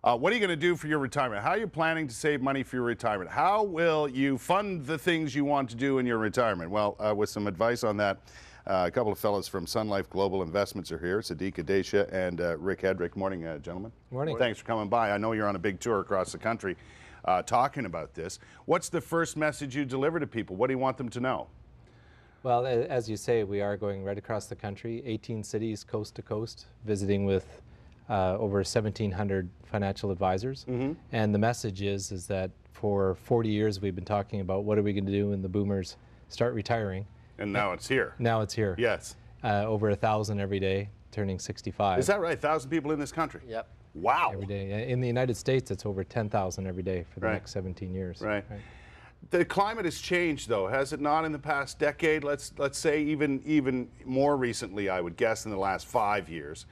What are you going to do for your retirement? How are you planning to save money for your retirement? How will you fund the things you want to do in your retirement? Well, with some advice on that, a couple of fellows from Sun Life Global Investments are here, Sadiq Adatia and Rick Headrick. Morning, gentlemen. Morning. Thanks for coming by. I know you're on a big tour across the country talking about this. What's the first message you deliver to people? What do you want them to know? Well, as you say, we are going right across the country, 18 cities, coast to coast, visiting with over 1,700 financial advisors. And the message is that for 40 years we've been talking about what are we going to do when the boomers start retiring. And now it's here. Now it's here. Yes. Over 1,000 every day, turning 65. Is that right? 1,000 people in this country? Yep. Wow. Every day. In the United States, it's over 10,000 every day for the next 17 years. Right. The climate has changed, though, has it not, in the past decade? Let's say even more recently, I would guess, in the last 5 years.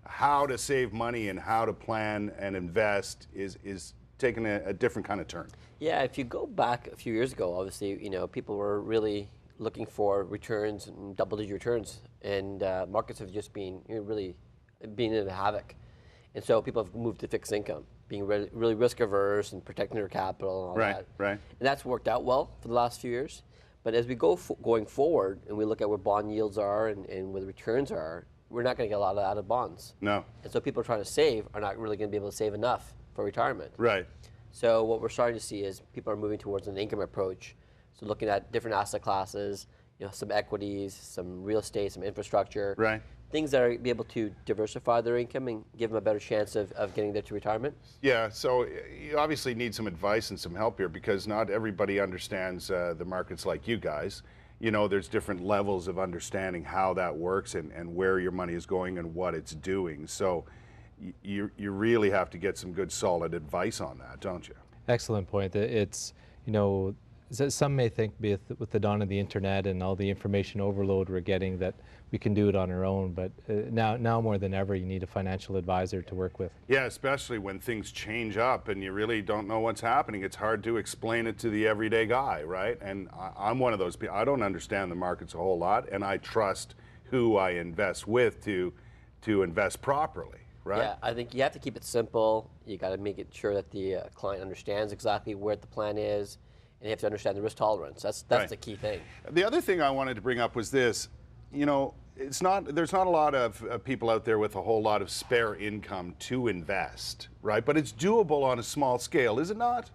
How to save money and how to plan and invest is taking a different kind of turn. Yeah, if you go back a few years ago, obviously, people were really looking for returns and double-digit returns, and markets have just been really being in a havoc. And so people have moved to fixed income, being really risk averse and protecting their capital and all that. Right. And that's worked out well for the last few years. But as we going forward and we look at where bond yields are and where the returns are, we're not going to get a lot out of bonds. No. And so people trying to save are not really going to be able to save enough for retirement. Right. So what we're starting to see is people are moving towards an income approach. So looking at different asset classes, some equities, some real estate, some infrastructure. Right. Things that are be able to diversify their income and give them a better chance of getting there to retirement. Yeah, so you obviously need some advice and some help here because not everybody understands the markets like you guys. There's different levels of understanding how that works and where your money is going and what it's doing. So you really have to get some good solid advice on that, don't you? Excellent point. It's, some may think with the dawn of the internet and all the information overload we're getting that we can do it on our own, but now more than ever you need a financial advisor to work with. Yeah, especially when things change up and you really don't know what's happening. It's hard to explain it to the everyday guy, right? And I'm one of those people. I don't understand the markets a whole lot, and I trust who I invest with to invest properly. Right? Yeah, I think you have to keep it simple. You got to make it sure that the client understands exactly where the plan is, and you have to understand the risk tolerance. That's the key thing. The other thing I wanted to bring up was this. There's not a lot of people out there with a whole lot of spare income to invest, right? But it's doable on a small scale, is it not?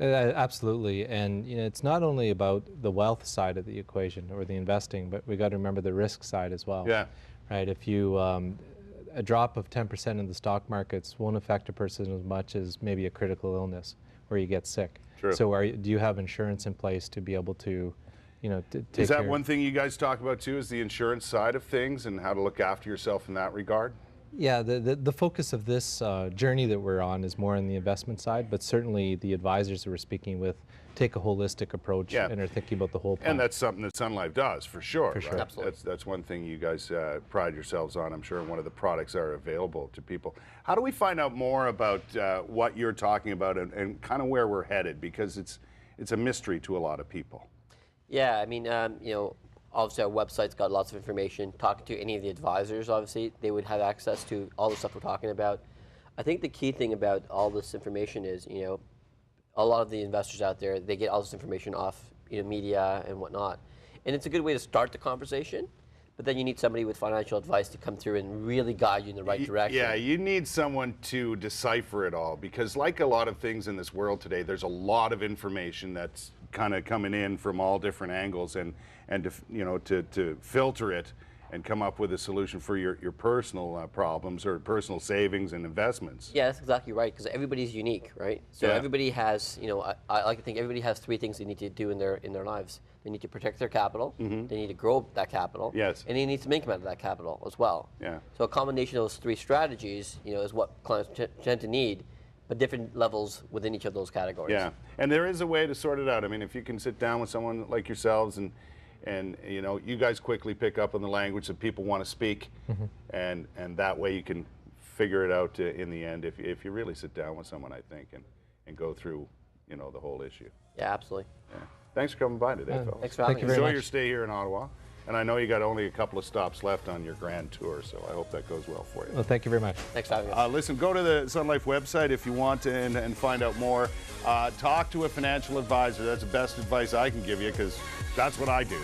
Absolutely, and it's not only about the wealth side of the equation or the investing, but we got to remember the risk side as well. Yeah. Right. If you a drop of 10% in the stock markets won't affect a person as much as maybe a critical illness where you get sick. True. So do you have insurance in place to be able to, take Is that care? one thing you guys talk about too, is the insurance side of things and how to look after yourself in that regard? Yeah, the focus of this journey that we're on is more on the investment side, but certainly the advisors that we're speaking with take a holistic approach and are thinking about the whole plan. And that's something that Sun Life does, for sure. For sure. Right? Absolutely. That's one thing you guys pride yourselves on, I'm sure, and one of the products are available to people. How do we find out more about what you're talking about and kind of where we're headed? Because it's a mystery to a lot of people. Yeah, I mean, obviously our website's got lots of information. Talking to any of the advisors, obviously, they would have access to all the stuff we're talking about. I think the key thing about all this information is, a lot of the investors out there, they get all this information off media and whatnot. And it's a good way to start the conversation, but then you need somebody with financial advice to come through and really guide you in the right direction. Yeah, you need someone to decipher it all because like a lot of things in this world today, there's a lot of information that's kind of coming in from all different angles and to filter it and come up with a solution for your personal problems or personal savings and investments. Yeah, that's exactly right, because everybody's unique, right? So everybody has, I like to think everybody has three things they need to do in their lives. They need to protect their capital, they need to grow that capital, and they need to make income out of that capital as well. Yeah. So a combination of those three strategies, is what clients tend to need, but different levels within each of those categories. Yeah, and there is a way to sort it out. I mean, if you can sit down with someone like yourselves and you guys quickly pick up on the language that people want to speak, and that way you can figure it out in the end if you really sit down with someone, I think, and go through the whole issue. Yeah, absolutely. Yeah. Thanks for coming by today, fellas. Thanks for having me. Enjoy your stay here in Ottawa, And I know you got only a couple of stops left on your grand tour, so I hope that goes well for you. Well, thank you very much. Thanks for having us. Listen, go to the Sun Life website if you want to and find out more. Talk to a financial advisor. That's the best advice I can give you, because that's what I do.